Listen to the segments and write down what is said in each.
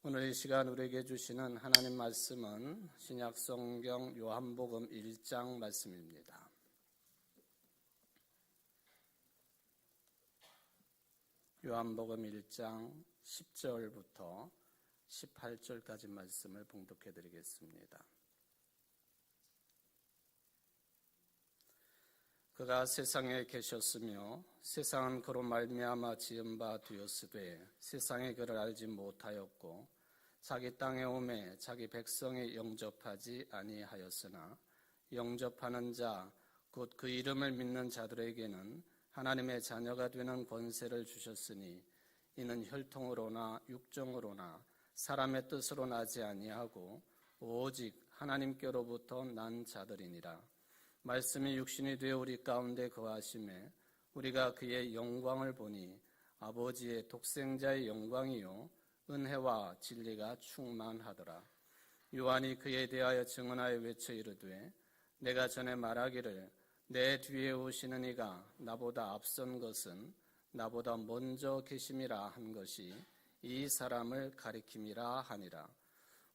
오늘 이 시간 우리에게 주시는 하나님 말씀은 신약 성경 요한복음 1장 말씀입니다. 요한복음 1장 10절부터 18절까지 말씀을 봉독해 드리겠습니다. 그가 세상에 계셨으며 세상은 그로 말미암아 지은 바 되었으되 세상이 그를 알지 못하였고 자기 땅에 오매 자기 백성이 영접하지 아니하였으나 영접하는 자 곧 그 이름을 믿는 자들에게는 하나님의 자녀가 되는 권세를 주셨으니 이는 혈통으로나 육정으로나 사람의 뜻으로 나지 아니하고 오직 하나님께로부터 난 자들이니라. 말씀이 육신이 되어 우리 가운데 거하심에 우리가 그의 영광을 보니 아버지의 독생자의 영광이요 은혜와 진리가 충만하더라. 요한이 그에 대하여 증언하여 외쳐 이르되 내가 전에 말하기를 내 뒤에 오시는 이가 나보다 앞선 것은 나보다 먼저 계심이라 한 것이 이 사람을 가리킴이라 하니라.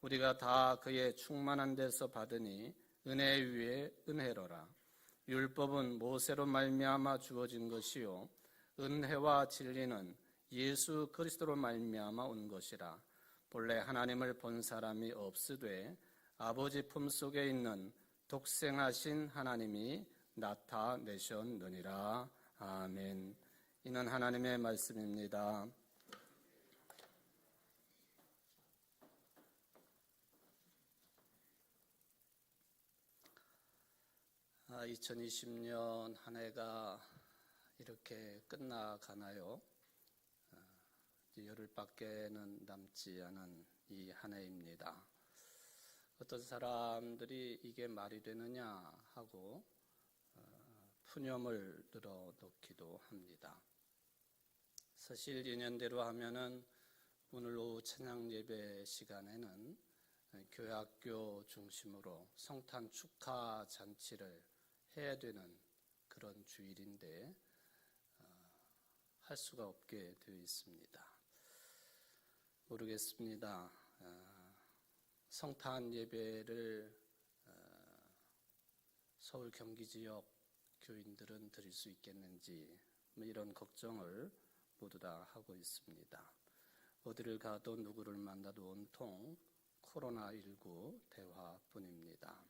우리가 다 그의 충만한 데서 받으니 은혜 위에 은혜로라. 율법은 모세로 말미암아 주어진 것이요 은혜와 진리는 예수 그리스도로 말미암아 온 것이라. 본래 하나님을 본 사람이 없으되 아버지 품속에 있는 독생하신 하나님이 나타내셨느니라. 아멘. 이는 하나님의 말씀입니다. 2020년 한 해가 이렇게 끝나가나요? 열흘밖에는 남지 않은 이 한 해입니다. 어떤 사람들이 이게 말이 되느냐 하고 푸념을 늘어놓기도 합니다. 사실 인연대로 하면은 오늘 오후 찬양 예배 시간에는 교회학교 중심으로 성탄 축하 잔치를 해야 되는 그런 주일인데 할 수가 없게 되어 있습니다. 모르겠습니다. 성탄 예배를 서울 경기 지역 교인들은 드릴 수 있겠는지 이런 걱정을 모두 다 하고 있습니다. 어디를 가도 누구를 만나도 온통 코로나19 대화뿐입니다.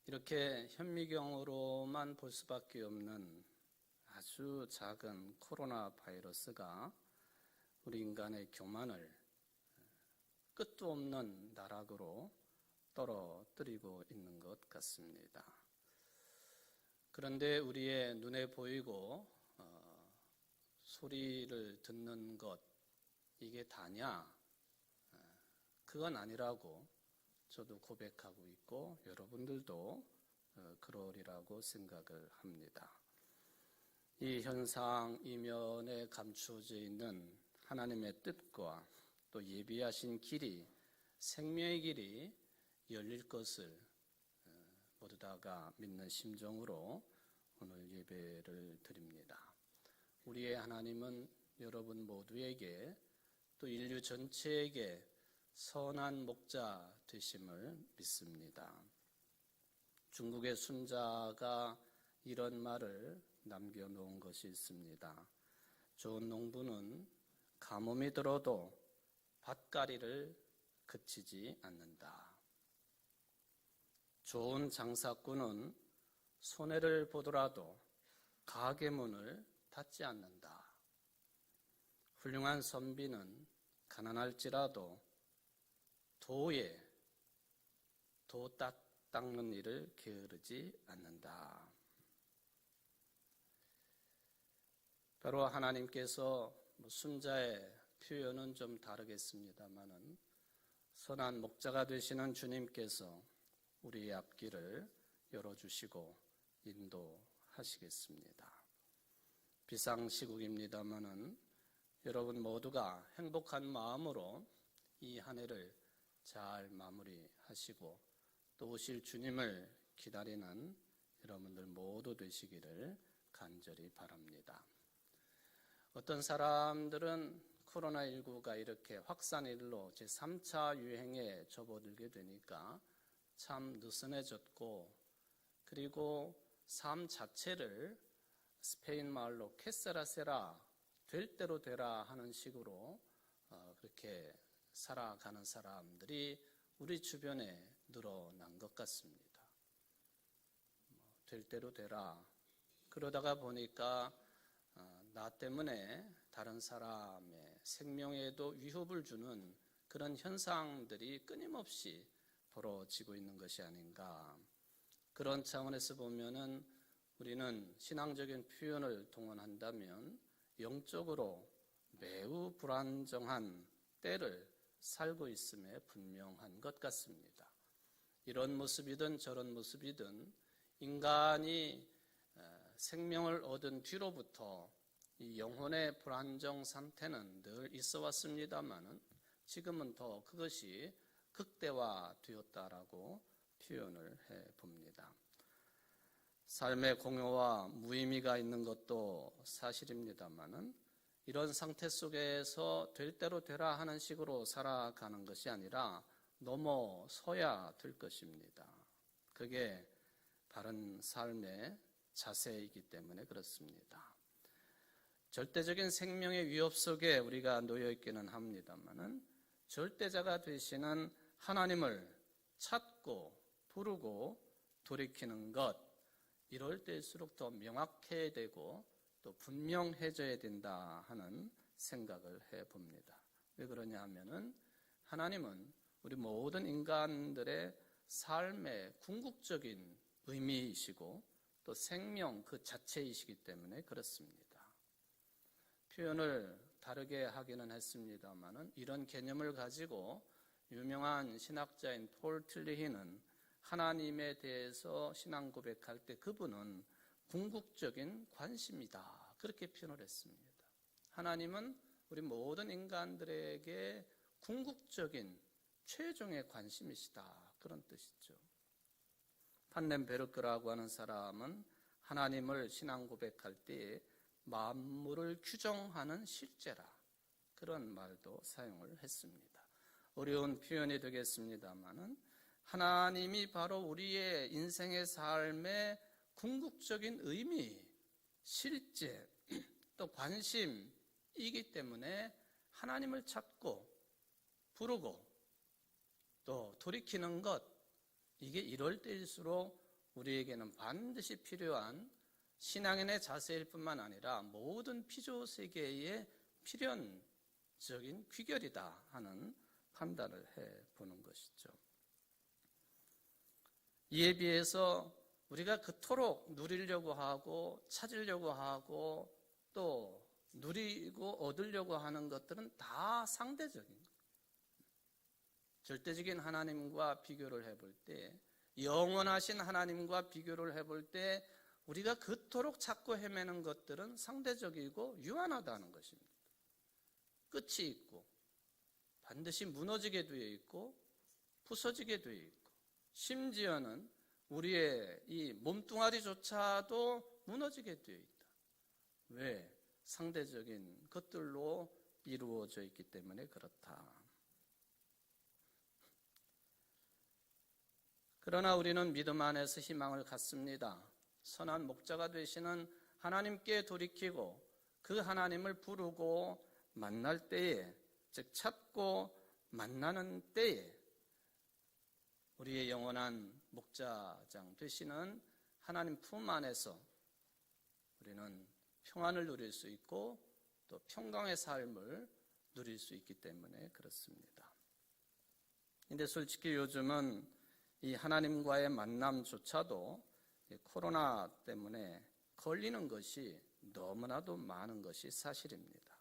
이렇게 현미경으로만 볼 수밖에 없는 아주 작은 코로나 바이러스가 우리 인간의 교만을 끝도 없는 나락으로 떨어뜨리고 있는 것 같습니다. 그런데 우리의 눈에 보이고 소리를 듣는 것 이게 다냐? 그건 아니라고 저도 고백하고 있고 여러분들도 그러리라고 생각을 합니다. 이 현상 이면에 감추어져 있는 하나님의 뜻과 또 예비하신 길이 생명의 길이 열릴 것을 모두 다가 믿는 심정으로 오늘 예배를 드립니다. 우리의 하나님은 여러분 모두에게 또 인류 전체에게 선한 목자 되심을 믿습니다. 중국의 순자가 이런 말을 남겨놓은 것이 있습니다. 좋은 농부는 가뭄이 들어도 밭가리를 그치지 않는다. 좋은 장사꾼은 손해를 보더라도 가게 문을 닫지 않는다. 훌륭한 선비는 가난할지라도 도에 도 닦는 일을 게으르지 않는다. 바로 하나님께서 순자의 표현은 좀 다르겠습니다만은 선한 목자가 되시는 주님께서 우리의 앞길을 열어주시고 인도하시겠습니다. 비상시국입니다만은 여러분 모두가 행복한 마음으로 이 한 해를 잘 마무리하시고 또 오실 주님을 기다리는 여러분들 모두 되시기를 간절히 바랍니다. 어떤 사람들은 코로나19가 이렇게 확산일로 제3차 유행에 접어들게 되니까 참 느슨해졌고, 그리고 삶 자체를 스페인 말로 케세라세라, 될 대로 되라 하는 식으로 그렇게 살아가는 사람들이 우리 주변에 늘어난 것 같습니다. 될 대로 되라. 그러다가 보니까 나 때문에 다른 사람의 생명에도 위협을 주는 그런 현상들이 끊임없이 벌어지고 있는 것이 아닌가. 그런 차원에서 보면은 우리는 신앙적인 표현을 동원한다면 영적으로 매우 불안정한 때를 살고 있음에 분명한 것 같습니다. 이런 모습이든 저런 모습이든 인간이 생명을 얻은 뒤로부터 이 영혼의 불안정 상태는 늘 있어 왔습니다만은 지금은 더 그것이 극대화되었다라고 표현을 해봅니다. 삶의 공허와 무의미가 있는 것도 사실입니다만은 이런 상태 속에서 될 대로 되라 하는 식으로 살아가는 것이 아니라 넘어서야 될 것입니다. 그게 바른 삶의 자세이기 때문에 그렇습니다. 절대적인 생명의 위협 속에 우리가 놓여 있기는 합니다만은 절대자가 되시는 하나님을 찾고 부르고 돌이키는 것, 이럴 때일수록 더 명확해야 되고 또 분명해져야 된다 하는 생각을 해봅니다. 왜 그러냐 하면은 하나님은 우리 모든 인간들의 삶의 궁극적인 의미이시고 또 생명 그 자체이시기 때문에 그렇습니다. 표현을 다르게 하기는 했습니다만은 이런 개념을 가지고 유명한 신학자인 폴 틸리히는 하나님에 대해서 신앙 고백할 때 그분은 궁극적인 관심이다, 그렇게 표현을 했습니다. 하나님은 우리 모든 인간들에게 궁극적인 최종의 관심이시다, 그런 뜻이죠. 판넨베르크라고 하는 사람은 하나님을 신앙 고백할 때 만물을 규정하는 실제라, 그런 말도 사용을 했습니다. 어려운 표현이 되겠습니다만은 하나님이 바로 우리의 인생의 삶의 궁극적인 의미, 실제, 또 관심이기 때문에 하나님을 찾고 부르고 또 돌이키는 것, 이게 이럴 때일수록 우리에게는 반드시 필요한 신앙인의 자세일 뿐만 아니라 모든 피조 세계의 필연적인 귀결이다 하는 판단을 해보는 것이죠. 이에 비해서 우리가 그토록 누리려고 하고 찾으려고 하고 또 누리고 얻으려고 하는 것들은 다 상대적인 거예요. 절대적인 하나님과 비교를 해볼 때, 영원하신 하나님과 비교를 해볼 때 우리가 그토록 찾고 헤매는 것들은 상대적이고 유한하다는 것입니다. 끝이 있고 반드시 무너지게 되어 있고 부서지게 되어 있고 심지어는 우리의 이 몸뚱아리조차도 무너지게 되어 있다. 왜? 상대적인 것들로 이루어져 있기 때문에 그렇다. 그러나 우리는 믿음 안에서 희망을 갖습니다. 선한 목자가 되시는 하나님께 돌이키고 그 하나님을 부르고 만날 때에, 즉 찾고 만나는 때에 우리의 영원한 목자장 되시는 하나님 품 안에서 우리는 평안을 누릴 수 있고 또 평강의 삶을 누릴 수 있기 때문에 그렇습니다. 근데 솔직히 요즘은 이 하나님과의 만남조차도 코로나 때문에 걸리는 것이 너무나도 많은 것이 사실입니다.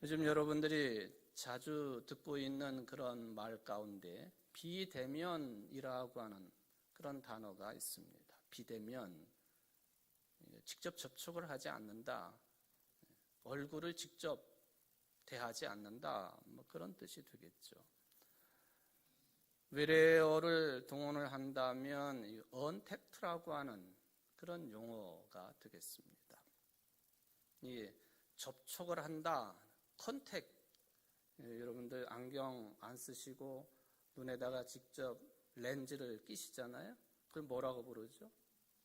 요즘 여러분들이 자주 듣고 있는 그런 말 가운데 비대면이라고 하는 그런 단어가 있습니다. 비대면, 직접 접촉을 하지 않는다, 얼굴을 직접 대하지 않는다, 뭐 그런 뜻이 되겠죠. 외래어를 동원을 한다면 언택트라고 하는 그런 용어가 되겠습니다. 이 접촉을 한다, 컨택, 여러분들 안경 안 쓰시고 눈에다가 직접 렌즈를 끼시잖아요. 그걸 뭐라고 부르죠?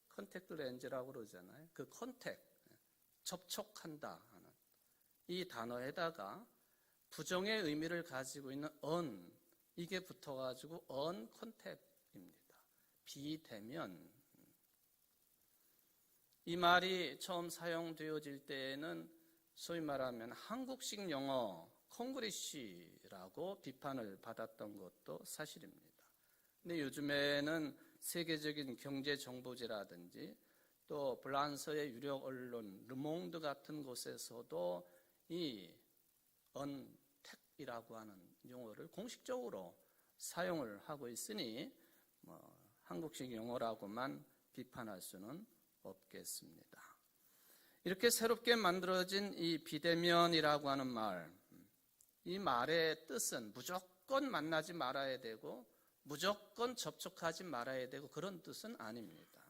컨택트 렌즈라고 그러잖아요. 그 컨택, 접촉한다 하는 이 단어에다가 부정의 의미를 가지고 있는 on, 이게 붙어가지고 언컨택입니다. 비대면. 이 말이 처음 사용되어질 때에는 소위 말하면 한국식 영어 콩그리쉬라고 비판을 받았던 것도 사실입니다. 근데 요즘에는 세계적인 경제정보지라든지 또 프랑스의 유력 언론 르몽드 같은 곳에서도 이 언택이라고 하는 용어를 공식적으로 사용을 하고 있으니 한국식 영어라고만 비판할 수는 없겠습니다. 이렇게 새롭게 만들어진 이 비대면이라고 하는 말, 이 말의 뜻은 무조건 만나지 말아야 되고 무조건 접촉하지 말아야 되고 그런 뜻은 아닙니다.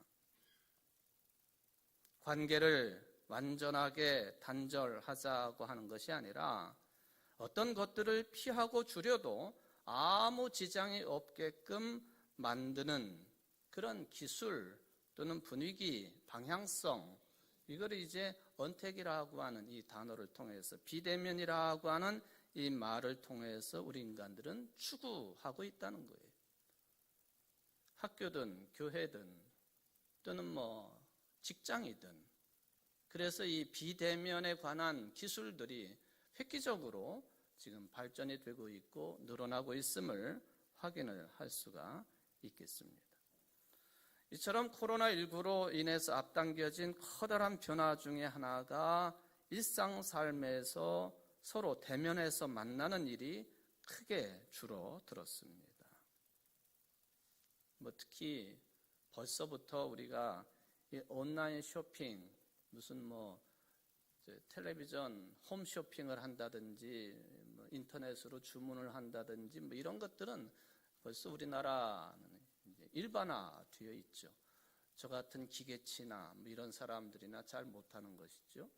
관계를 완전하게 단절하자고 하는 것이 아니라 어떤 것들을 피하고 줄여도 아무 지장이 없게끔 만드는 그런 기술 또는 분위기, 방향성, 이걸 이제 언택이라고 하는 이 단어를 통해서 비대면이라고 하는 이 말을 통해서 우리 인간들은 추구하고 있다는 거예요. 학교든 교회든 또는 직장이든 그래서 이 비대면에 관한 기술들이 획기적으로 지금 발전이 되고 있고 늘어나고 있음을 확인을 할 수가 있겠습니다. 이처럼 코로나19로 인해서 앞당겨진 커다란 변화 중에 하나가 일상 삶에서 서로 대면해서 만나는 일이 크게 줄어들었습니다. 특히 벌써부터 우리가 이 온라인 쇼핑, 무슨 텔레비전 홈쇼핑을 한다든지 인터넷으로 주문을 한다든지 이런 것들은 벌써 우리나라는 이제 일반화되어 있죠. 저 같은 기계치나 이런 사람들이나 잘 못하는 것이죠.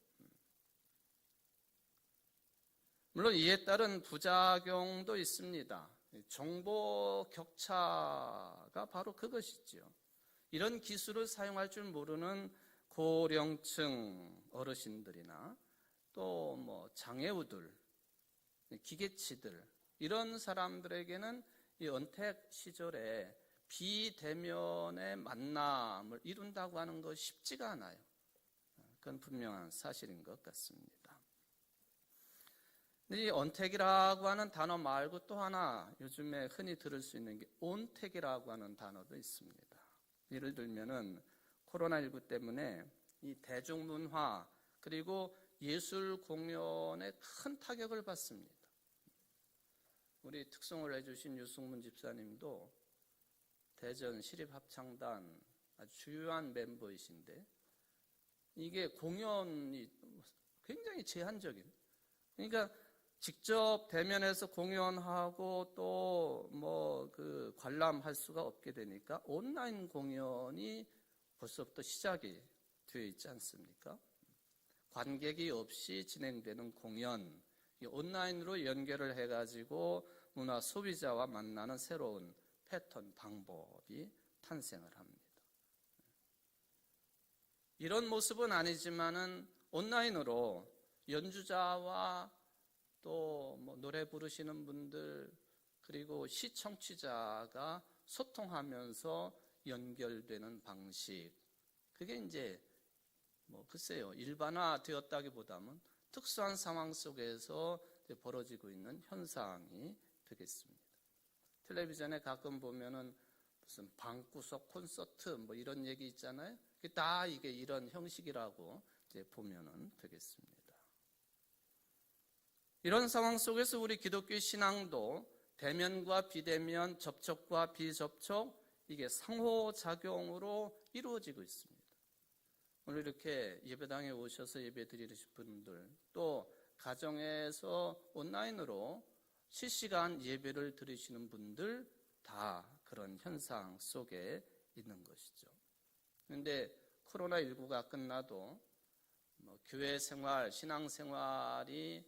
물론 이에 따른 부작용도 있습니다. 정보 격차가 바로 그것이죠. 이런 기술을 사용할 줄 모르는 고령층 어르신들이나 또 장애우들, 기계치들 이런 사람들에게는 이 언택 시절에 비대면의 만남을 이룬다고 하는 것 쉽지가 않아요. 그건 분명한 사실인 것 같습니다. 이 언택이라고 하는 단어 말고 또 하나 요즘에 흔히 들을 수 있는 게 온택이라고 하는 단어도 있습니다. 예를 들면은 코로나19 때문에 이 대중문화 그리고 예술 공연에 큰 타격을 받습니다. 우리 특송을 해주신 유승문 집사님도 대전 시립합창단 아주 주요한 멤버이신데 이게 공연이 굉장히 제한적인, 그러니까 직접 대면해서 공연하고 또 관람할 수가 없게 되니까 온라인 공연이 벌써부터 시작이 되어 있지 않습니까? 관객이 없이 진행되는 공연, 온라인으로 연결을 해가지고 문화 소비자와 만나는 새로운 패턴, 방법이 탄생을 합니다. 이런 모습은 아니지만은 온라인으로 연주자와 또 노래 부르시는 분들 그리고 시청취자가 소통하면서 연결되는 방식, 그게 이제 글쎄요, 일반화 되었다기보다는 특수한 상황 속에서 벌어지고 있는 현상이 되겠습니다. 텔레비전에 가끔 보면은 무슨 방구석 콘서트 이런 얘기 있잖아요. 다 이게 이런 형식이라고 이제 보면은 되겠습니다. 이런 상황 속에서 우리 기독교 신앙도 대면과 비대면, 접촉과 비접촉, 이게 상호작용으로 이루어지고 있습니다. 오늘 이렇게 예배당에 오셔서 예배 드리실 분들, 또 가정에서 온라인으로 실시간 예배를 드리시는 분들 다 그런 현상 속에 있는 것이죠. 그런데 코로나19가 끝나도 교회 생활, 신앙 생활이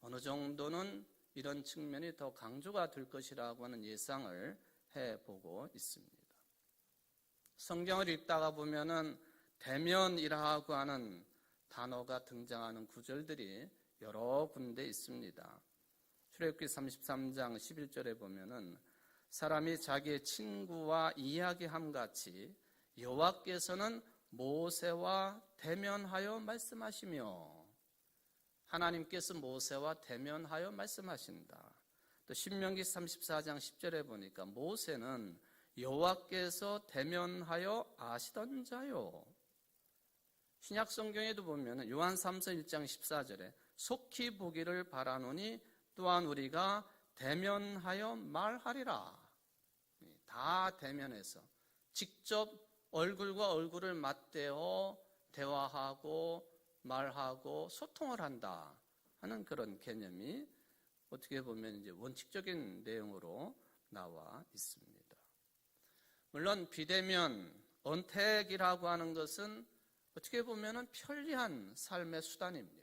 어느 정도는 이런 측면이 더 강조가 될 것이라고 하는 예상을 해보고 있습니다. 성경을 읽다가 보면은 대면이라고 하는 단어가 등장하는 구절들이 여러 군데 있습니다. 출애굽기 33장 11절에 보면은 사람이 자기의 친구와 이야기함 같이 여호와께서는 모세와 대면하여 말씀하시며, 하나님께서 모세와 대면하여 말씀하신다. 또 신명기 34장 10절에 보니까 모세는 여호와께서 대면하여 아시던 자요. 신약 성경에도 보면 요한 3서 1장 14절에 속히 보기를 바라노니 또한 우리가 대면하여 말하리라. 다 대면해서 직접 얼굴과 얼굴을 맞대어 대화하고 말하고 소통을 한다 하는 그런 개념이 어떻게 보면 이제 원칙적인 내용으로 나와 있습니다. 물론 비대면, 언택이라고 하는 것은 어떻게 보면 편리한 삶의 수단입니다.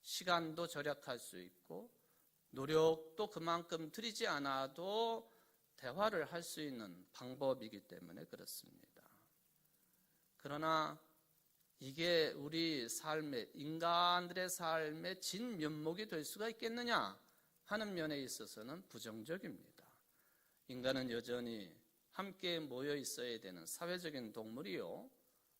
시간도 절약할 수 있고 노력도 그만큼 들이지 않아도 대화를 할 수 있는 방법이기 때문에 그렇습니다. 그러나 이게 우리 삶의, 인간들의 삶의 진면목이 될 수가 있겠느냐 하는 면에 있어서는 부정적입니다. 인간은 여전히 함께 모여 있어야 되는 사회적인 동물이요,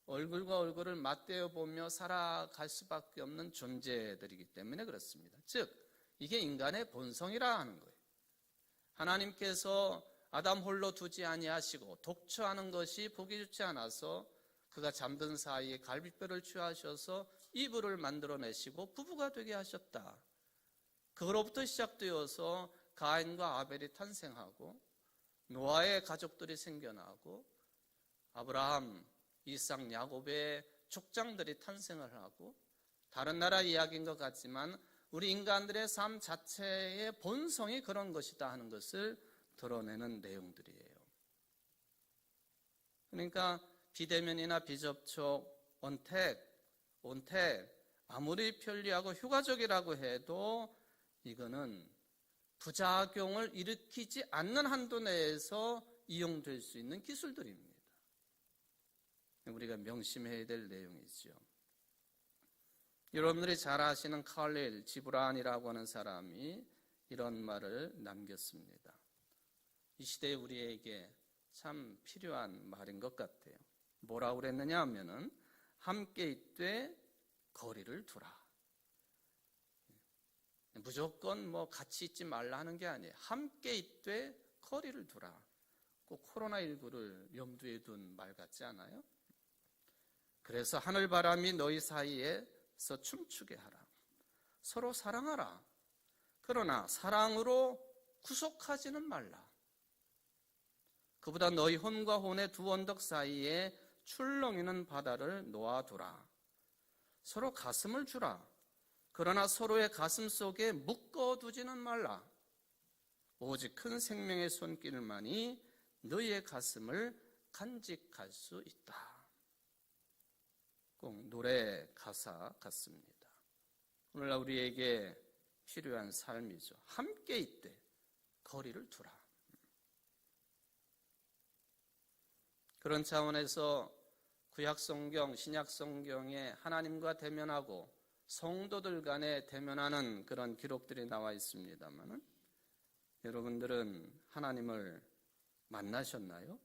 얼굴과 얼굴을 맞대어 보며 살아갈 수밖에 없는 존재들이기 때문에 그렇습니다. 즉 이게 인간의 본성이라 하는 거예요. 하나님께서 아담 홀로 두지 아니하시고 독처하는 것이 보기 좋지 않아서 그가 잠든 사이에 갈빗뼈를 취하셔서 이불을 만들어내시고 부부가 되게 하셨다. 그로부터 시작되어서 가인과 아벨이 탄생하고 노아의 가족들이 생겨나고 아브라함, 이삭, 야곱의 족장들이 탄생을 하고, 다른 나라 이야기인 것 같지만 우리 인간들의 삶 자체의 본성이 그런 것이다 하는 것을 드러내는 내용들이에요. 그러니까 비대면이나 비접촉, 온택 아무리 편리하고 효과적이라고 해도 이거는 부작용을 일으키지 않는 한도 내에서 이용될 수 있는 기술들입니다. 우리가 명심해야 될 내용이죠. 여러분들이 잘 아시는 칼릴 지브란이라고 하는 사람이 이런 말을 남겼습니다. 이 시대에 우리에게 참 필요한 말인 것 같아요. 뭐라고 그랬느냐 하면은 함께 있되 거리를 두라. 무조건 뭐 같이 있지 말라 하는 게 아니에요. 함께 있되 거리를 두라. 꼭 코로나19를 염두에 둔 말 같지 않아요? 그래서 하늘바람이 너희 사이에서 춤추게 하라. 서로 사랑하라. 그러나 사랑으로 구속하지는 말라. 그보다 너희 혼과 혼의 두 언덕 사이에 출렁이는 바다를 놓아두라. 서로 가슴을 주라. 그러나 서로의 가슴 속에 묶어두지는 말라. 오직 큰 생명의 손길만이 너희의 가슴을 간직할 수 있다. 꼭 노래 가사 같습니다. 오늘날 우리에게 필요한 삶이죠. 함께 있되 거리를 두라. 그런 차원에서 구약성경, 신약성경에 하나님과 대면하고 성도들 간에 대면하는 그런 기록들이 나와 있습니다만, 여러분들은 하나님을 만나셨나요?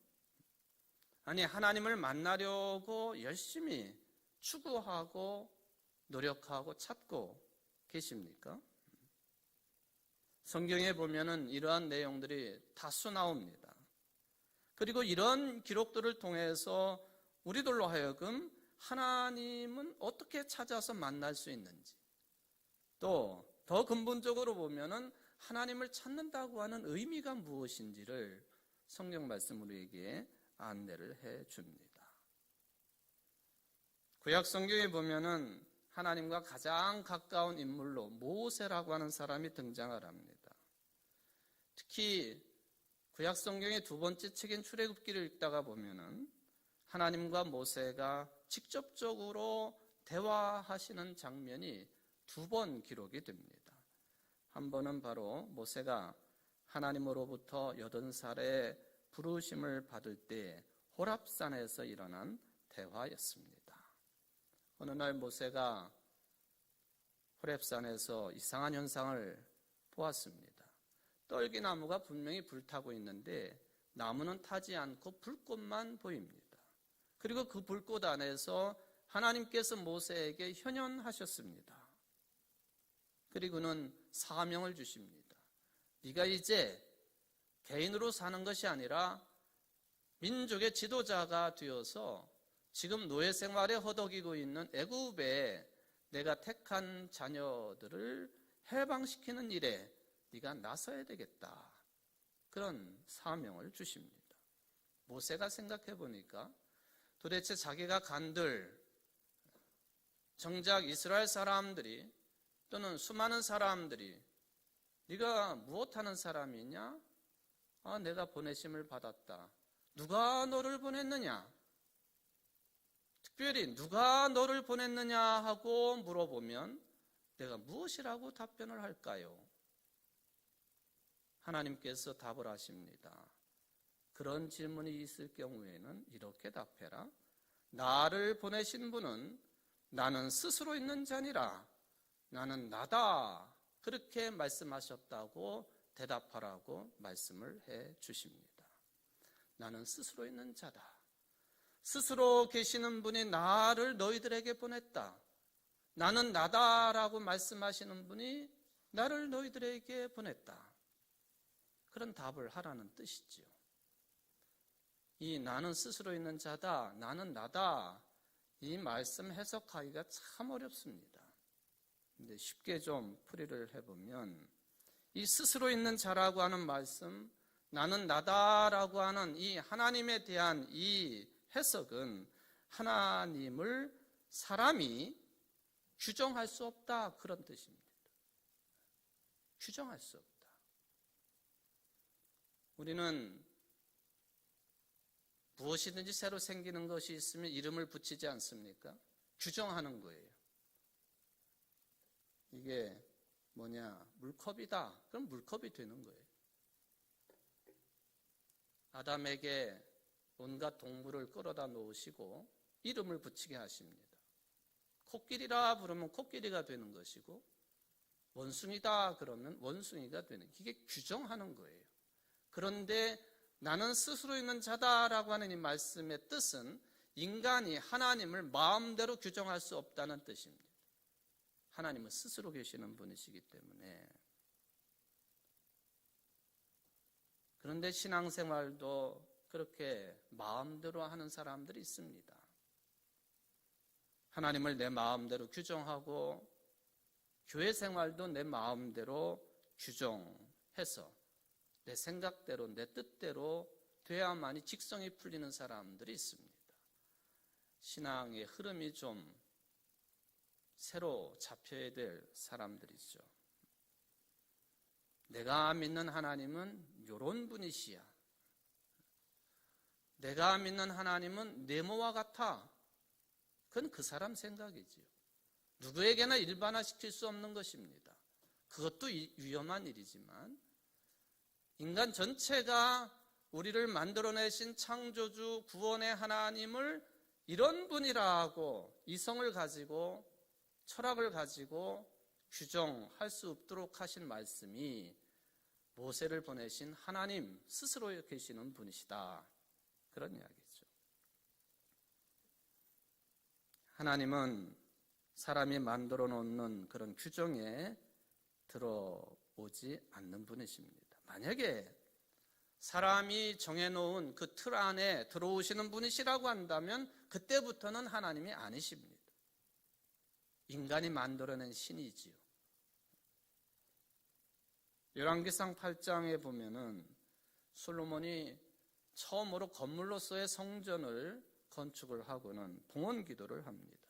아니, 하나님을 만나려고 열심히 추구하고 노력하고 찾고 계십니까? 성경에 보면은 이러한 내용들이 다수 나옵니다. 그리고 이런 기록들을 통해서 우리들로 하여금 하나님은 어떻게 찾아서 만날 수 있는지, 또 더 근본적으로 보면은 하나님을 찾는다고 하는 의미가 무엇인지를 성경 말씀 우리에게 안내를 해 줍니다. 구약 성경에 보면은 하나님과 가장 가까운 인물로 모세라고 하는 사람이 등장을 합니다. 특히 구약 성경의 두 번째 책인 출애굽기를 읽다가 보면은 하나님과 모세가 직접적으로 대화하시는 장면이 2번 기록이 됩니다. 한 번은 바로 모세가 하나님으로부터 80살에 부르심을 받을 때 호랍산에서 일어난 대화였습니다. 어느 날 모세가 호렙산에서 이상한 현상을 보았습니다. 떨기나무가 분명히 불타고 있는데 나무는 타지 않고 불꽃만 보입니다. 그리고 그 불꽃 안에서 하나님께서 모세에게 현현하셨습니다. 그리고는 사명을 주십니다. 네가 이제 개인으로 사는 것이 아니라 민족의 지도자가 되어서 지금 노예 생활에 허덕이고 있는 애굽에 내가 택한 자녀들을 해방시키는 일에 네가 나서야 되겠다. 그런 사명을 주십니다. 모세가 생각해 보니까 도대체 자기가 간들 정작 이스라엘 사람들이 또는 수많은 사람들이 네가 무엇하는 사람이냐? 내가 보내심을 받았다. 누가 너를 보냈느냐? 특별히 누가 너를 보냈느냐 하고 물어보면 내가 무엇이라고 답변을 할까요? 하나님께서 답을 하십니다. 그런 질문이 있을 경우에는 이렇게 답해라. 나를 보내신 분은 나는 스스로 있는 자니라. 나는 나다. 그렇게 말씀하셨다고 대답하라고 말씀을 해 주십니다. 나는 스스로 있는 자다. 스스로 계시는 분이 나를 너희들에게 보냈다. 나는 나다라고 말씀하시는 분이 나를 너희들에게 보냈다. 그런 답을 하라는 뜻이지요. 이 나는 스스로 있는 자다, 나는 나다, 이 말씀 해석하기가 참 어렵습니다. 근데 쉽게 좀 풀이를 해보면 이 스스로 있는 자라고 하는 말씀, 나는 나다라고 하는 이 하나님에 대한 이 해석은 하나님을 사람이 규정할 수 없다, 그런 뜻입니다. 규정할 수 없다. 우리는 무엇이든지 새로 생기는 것이 있으면 이름을 붙이지 않습니까? 규정하는 거예요. 이게 물컵이다. 그럼 물컵이 되는 거예요. 아담에게 온갖 동물을 끌어다 놓으시고 이름을 붙이게 하십니다. 코끼리라 부르면 코끼리가 되는 것이고 원숭이다 그러면 원숭이가 되는, 이게 규정하는 거예요. 그런데 나는 스스로 있는 자다라고 하는 이 말씀의 뜻은 인간이 하나님을 마음대로 규정할 수 없다는 뜻입니다. 하나님은 스스로 계시는 분이시기 때문에. 그런데 신앙생활도 그렇게 마음대로 하는 사람들이 있습니다. 하나님을 내 마음대로 규정하고 교회 생활도 내 마음대로 규정해서 내 생각대로 내 뜻대로 돼야만이 직성이 풀리는 사람들이 있습니다. 신앙의 흐름이 좀 새로 잡혀야 될 사람들이죠. 내가 믿는 하나님은 요런 분이시야. 내가 믿는 하나님은 네모와 같아. 그건 그 사람 생각이지요. 누구에게나 일반화시킬 수 없는 것입니다. 그것도 위험한 일이지만 인간 전체가 우리를 만들어내신 창조주 구원의 하나님을 이런 분이라고 이성을 가지고 철학을 가지고 규정할 수 없도록 하신 말씀이 모세를 보내신 하나님 스스로 계시는 분이시다. 그런 이야기죠. 하나님은 사람이 만들어 놓는 그런 규정에 들어오지 않는 분이십니다. 만약에 사람이 정해놓은 그 틀 안에 들어오시는 분이시라고 한다면 그때부터는 하나님이 아니십니다. 인간이 만들어낸 신이지요. 열왕기상 8장에 보면은 솔로몬이 처음으로 건물로서의 성전을 건축을 하고는 봉헌 기도를 합니다.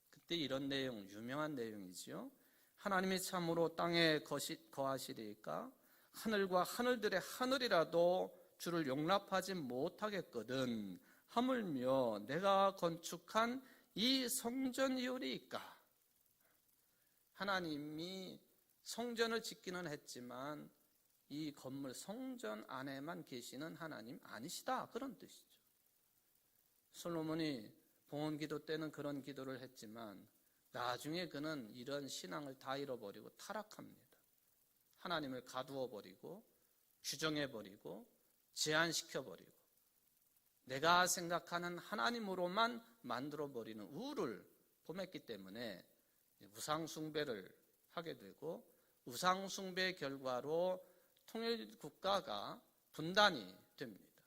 그때 이런 내용, 유명한 내용이지요. 하나님이 참으로 땅에 거하시리까 하늘과 하늘들의 하늘이라도 주를 용납하지 못하겠거든 하물며 내가 건축한 이 성전이오리이까. 하나님이 성전을 짓기는 했지만 이 건물 성전 안에만 계시는 하나님 아니시다, 그런 뜻이죠. 솔로몬이 봉헌 기도 때는 그런 기도를 했지만 나중에 그는 이런 신앙을 다 잃어버리고 타락합니다. 하나님을 가두어버리고 규정해버리고 제한시켜버리고 내가 생각하는 하나님으로만 만들어버리는 우를 범했기 때문에 우상숭배를 하게 되고, 우상숭배의 결과로 통일국가가 분단이 됩니다.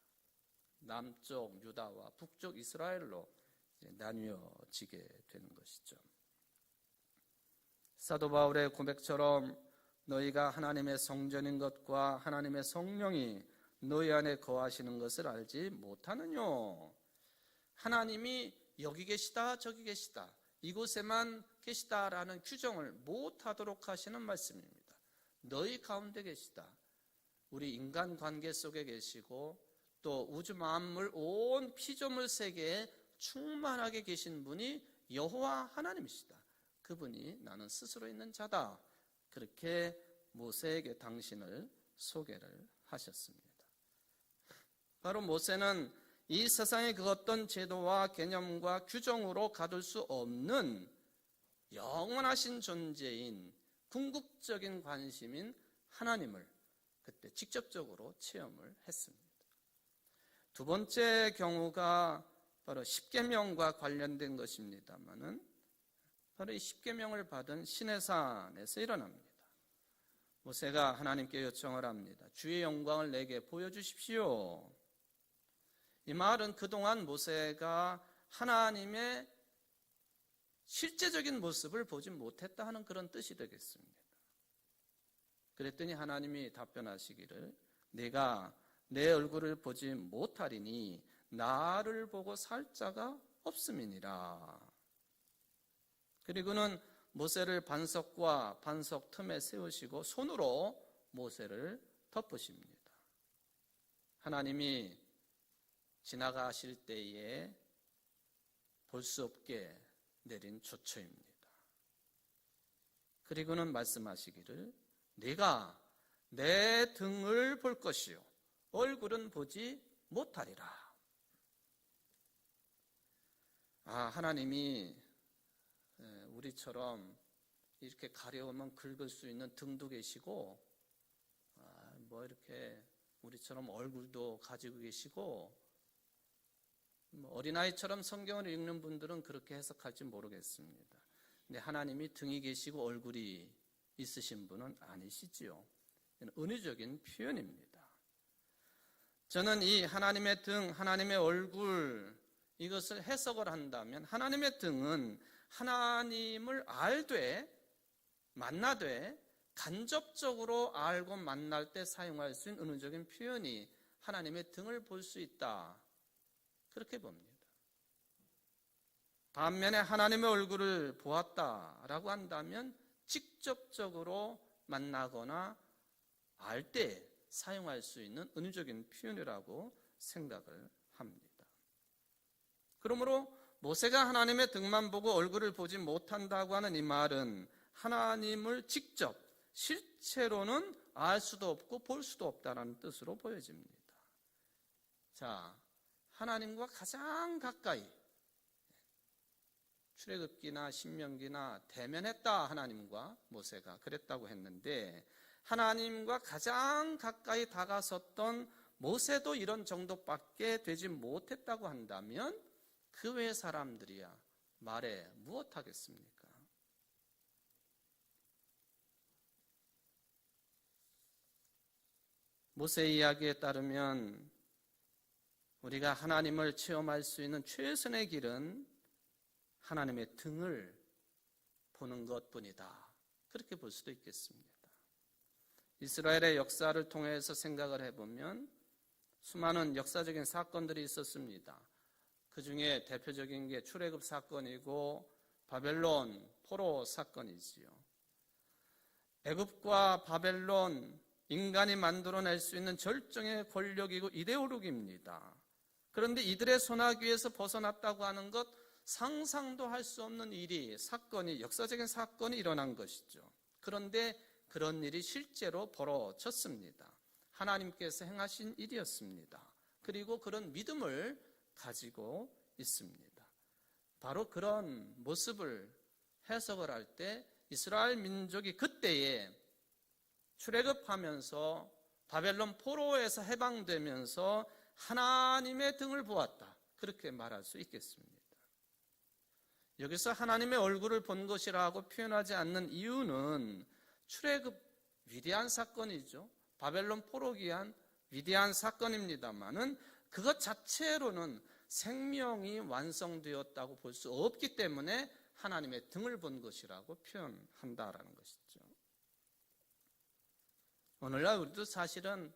남쪽 유다와 북쪽 이스라엘로 나뉘어지게 되는 것이죠. 사도 바울의 고백처럼 너희가 하나님의 성전인 것과 하나님의 성령이 너희 안에 거하시는 것을 알지 못하느뇨. 하나님이 여기 계시다 저기 계시다 이곳에만 계시다라는 규정을 못하도록 하시는 말씀입니다. 너희 가운데 계시다. 우리 인간관계 속에 계시고 또 우주 만물 온 피조물 세계에 충만하게 계신 분이 여호와 하나님이시다. 그분이 나는 스스로 있는 자다. 그렇게 모세에게 당신을 소개를 하셨습니다. 바로 모세는 이 세상의 그 어떤 제도와 개념과 규정으로 가둘 수 없는 영원하신 존재인 궁극적인 관심인 하나님을 그때 직접적으로 체험을 했습니다. 두 번째 경우가 바로 십계명과 관련된 것입니다만은 바로 이 십계명을 받은 시내산에서 일어납니다. 모세가 하나님께 요청을 합니다. 주의 영광을 내게 보여주십시오. 이 말은 그동안 모세가 하나님의 실제적인 모습을 보지 못했다 하는 그런 뜻이 되겠습니다. 그랬더니 하나님이 답변하시기를 내가 내 얼굴을 보지 못하리니 나를 보고 살 자가 없음이니라. 그리고는 모세를 반석과 반석 틈에 세우시고 손으로 모세를 덮으십니다. 하나님이 지나가실 때에 볼 수 없게 내린 조처입니다. 그리고는 말씀하시기를 내가 내 등을 볼 것이요 얼굴은 보지 못하리라. 하나님이 우리처럼 이렇게 가려우면 긁을 수 있는 등도 계시고 이렇게 우리처럼 얼굴도 가지고 계시고 어린아이처럼 성경을 읽는 분들은 그렇게 해석할지 모르겠습니다. 근데 하나님이 등이 계시고 얼굴이 있으신 분은 아니시지요. 은유적인 표현입니다. 저는 이 하나님의 등, 하나님의 얼굴 이것을 해석을 한다면 하나님의 등은 하나님을 알되 만나되 간접적으로 알고 만날 때 사용할 수 있는 은유적인 표현이 하나님의 등을 볼 수 있다. 그렇게 봅니다. 반면에 하나님의 얼굴을 보았다라고 한다면 직접적으로 만나거나 알 때 사용할 수 있는 은유적인 표현이라고 생각을 합니다. 그러므로 모세가 하나님의 등만 보고 얼굴을 보지 못한다고 하는 이 말은 하나님을 직접 실체로는 알 수도 없고 볼 수도 없다는 뜻으로 보여집니다. 자, 하나님과 가장 가까이 출애굽기나 신명기나 대면했다. 하나님과 모세가 그랬다고 했는데 하나님과 가장 가까이 다가섰던 모세도 이런 정도밖에 되지 못했다고 한다면 그 외 사람들이야 말해 무엇하겠습니까? 모세의 이야기에 따르면 우리가 하나님을 체험할 수 있는 최선의 길은 하나님의 등을 보는 것뿐이다. 그렇게 볼 수도 있겠습니다. 이스라엘의 역사를 통해서 생각을 해보면 수많은 역사적인 사건들이 있었습니다. 그 중에 대표적인 게 출애굽 사건이고 바벨론 포로 사건이지요. 애굽과 바벨론 인간이 만들어낼 수 있는 절정의 권력이고 이데올로기입니다. 그런데 이들의 손아귀에서 벗어났다고 하는 것 상상도 할 수 없는 일이, 사건이, 역사적인 사건이 일어난 것이죠. 그런데 그런 일이 실제로 벌어졌습니다. 하나님께서 행하신 일이었습니다. 그리고 그런 믿음을 가지고 있습니다. 바로 그런 모습을 해석을 할 때 이스라엘 민족이 그때에 출애굽하면서 바벨론 포로에서 해방되면서 하나님의 등을 보았다, 그렇게 말할 수 있겠습니다. 여기서 하나님의 얼굴을 본 것이라고 표현하지 않는 이유는 출애굽, 위대한 사건이죠. 바벨론 포로기 한 위대한 사건입니다만은 그것 자체로는 생명이 완성되었다고 볼 수 없기 때문에 하나님의 등을 본 것이라고 표현한다라는 것이죠. 오늘날 우리도 사실은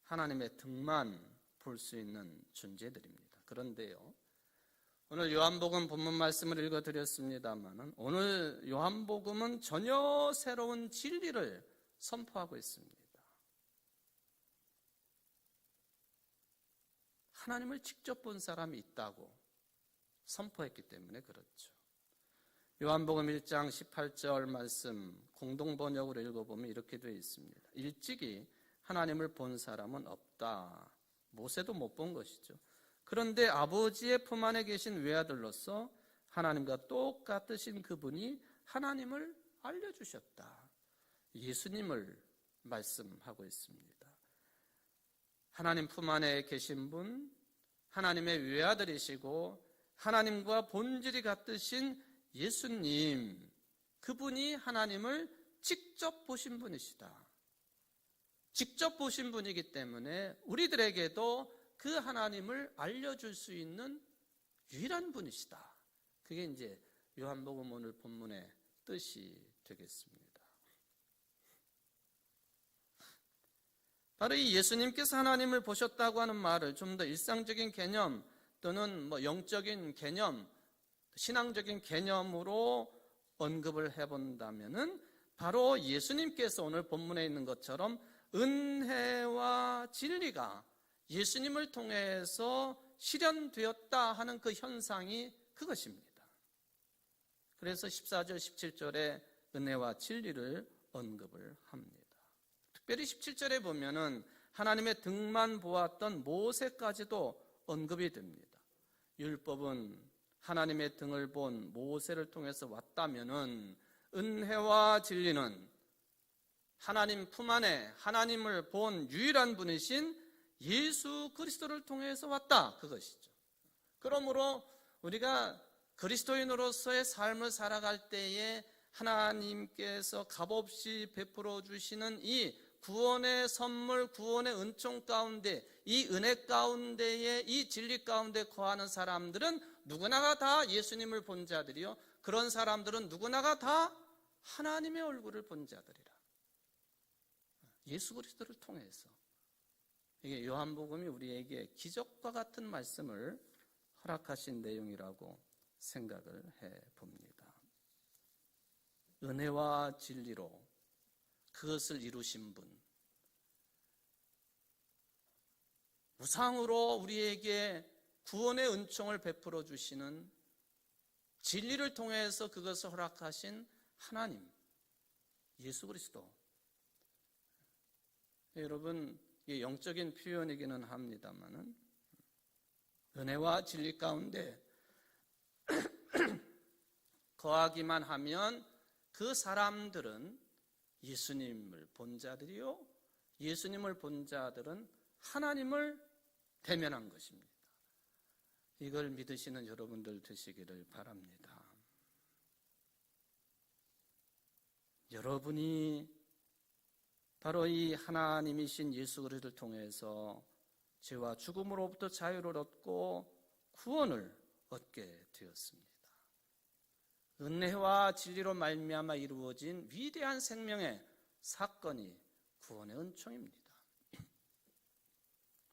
하나님의 등만 볼 수 있는 존재들입니다. 그런데요, 오늘 요한복음 본문 말씀을 읽어드렸습니다만 오늘 요한복음은 전혀 새로운 진리를 선포하고 있습니다. 하나님을 직접 본 사람이 있다고 선포했기 때문에 그렇죠. 요한복음 1장 18절 말씀 공동번역으로 읽어보면 이렇게 되어 있습니다. 일찍이 하나님을 본 사람은 없다. 모세도 못 본 것이죠. 그런데 아버지의 품 안에 계신 외아들로서 하나님과 똑같으신 그분이 하나님을 알려주셨다. 예수님을 말씀하고 있습니다. 하나님 품 안에 계신 분, 하나님의 외아들이시고 하나님과 본질이 같으신 예수님, 그분이 하나님을 직접 보신 분이시다. 직접 보신 분이기 때문에 우리들에게도 그 하나님을 알려줄 수 있는 유일한 분이시다. 그게 이제 요한복음 오늘 본문의 뜻이 되겠습니다. 바로 이 예수님께서 하나님을 보셨다고 하는 말을 좀 더 일상적인 개념 또는 영적인 개념, 신앙적인 개념으로 언급을 해본다면은 바로 예수님께서 오늘 본문에 있는 것처럼 은혜와 진리가 예수님을 통해서 실현되었다 하는 그 현상이 그것입니다. 그래서 14절, 17절에 은혜와 진리를 언급을 합니다. 특별히 17절에 보면은 하나님의 등만 보았던 모세까지도 언급이 됩니다. 율법은 하나님의 등을 본 모세를 통해서 왔다면은 은혜와 진리는 하나님 품 안에 하나님을 본 유일한 분이신 예수 그리스도를 통해서 왔다, 그것이죠. 그러므로 우리가 그리스도인으로서의 삶을 살아갈 때에 하나님께서 값없이 베풀어 주시는 이 구원의 선물, 구원의 은총 가운데, 이 은혜 가운데에, 이 진리 가운데 거하는 사람들은 누구나가 다 예수님을 본 자들이요, 그런 사람들은 누구나가 다 하나님의 얼굴을 본 자들이라. 예수 그리스도를 통해서. 이게 요한복음이 우리에게 기적과 같은 말씀을 허락하신 내용이라고 생각을 해봅니다. 은혜와 진리로 그것을 이루신 분, 무상으로 우리에게 구원의 은총을 베풀어 주시는, 진리를 통해서 그것을 허락하신 하나님, 예수 그리스도. 여러분, 이게 영적인 표현이기는 합니다만은 은혜와 진리 가운데 거하기만 하면 그 사람들은 예수님을 본 자들이요, 예수님을 본 자들은 하나님을 대면한 것입니다. 이걸 믿으시는 여러분들 되시기를 바랍니다. 여러분이 바로 이 하나님이신 예수 그리스도를 통해서 죄와 죽음으로부터 자유를 얻고 구원을 얻게 되었습니다. 은혜와 진리로 말미암아 이루어진 위대한 생명의 사건이 구원의 은총입니다.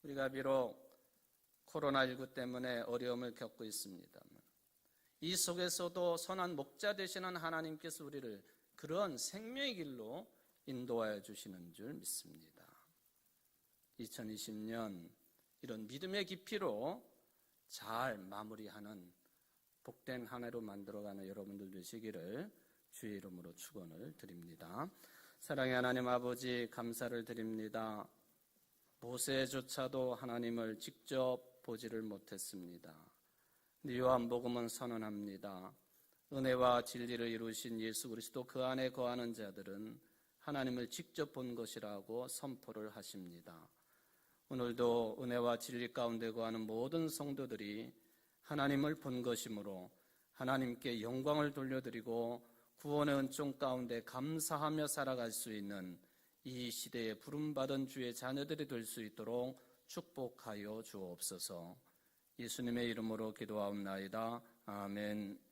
우리가 비록 코로나19 때문에 어려움을 겪고 있습니다만 이 속에서도 선한 목자 되시는 하나님께서 우리를 그런 생명의 길로 인도하여 주시는 줄 믿습니다. 2020년 이런 믿음의 깊이로 잘 마무리하는 복된 한 해로 만들어가는 여러분들 되시기를 주의 이름으로 축원을 드립니다. 사랑의 하나님 아버지, 감사를 드립니다. 모세조차도 하나님을 직접 보지를 못했습니다. 요한복음은 선언합니다. 은혜와 진리를 이루신 예수 그리스도 그 안에 거하는 자들은 하나님을 직접 본 것이라고 선포를 하십니다. 오늘도 은혜와 진리 가운데 거하는 모든 성도들이 하나님을 본 것이므로 하나님께 영광을 돌려드리고 구원의 은총 가운데 감사하며 살아갈 수 있는 이 시대에 부름받은 주의 자녀들이 될 수 있도록 축복하여 주옵소서. 예수님의 이름으로 기도하옵나이다. 아멘.